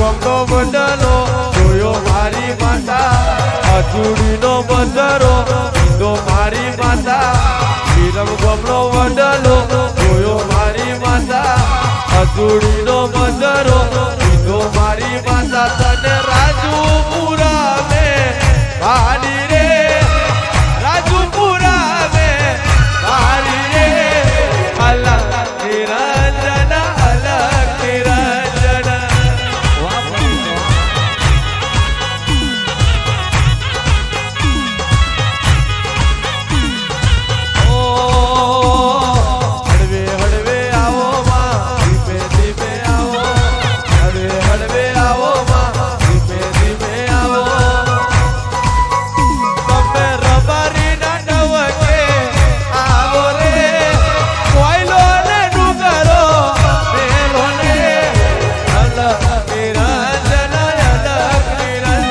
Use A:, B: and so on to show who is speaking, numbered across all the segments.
A: ગોમનો મંડલો જોયો મારી માતા અજુડીનો બંદરો તો મારી માતા વિરમ ગમનો વડલો જોયો મારી માતા અજુડીનો બંદરો તો મારી માતા તને રાજુપુરા મે ભાડી રે રાજુપુરા મે ભાડી રે અલગ નિરંજન અલગ નિરંજન હળવે હળવે આવો માં ધીમે ધીમે આવો હળવે હળવે આવો માં ધીમે ધીમે આવો તમે રબારી ના નવકે આવો રે કોયલો ને ડુંગરો મેલો ને અલગ નિરંજન અલગ નિરંજન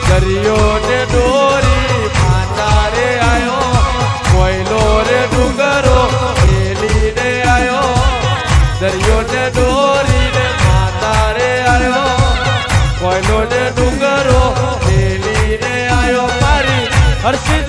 A: દરિયો ને દોરી માતા રે આયો કોયલો રે ડુંગરો મેલી ને આયો દરિયો ને દોરી ને માતા રે આયો કોયલો ને ડુંગરો મેલી ને આયો મારી હર્ષિત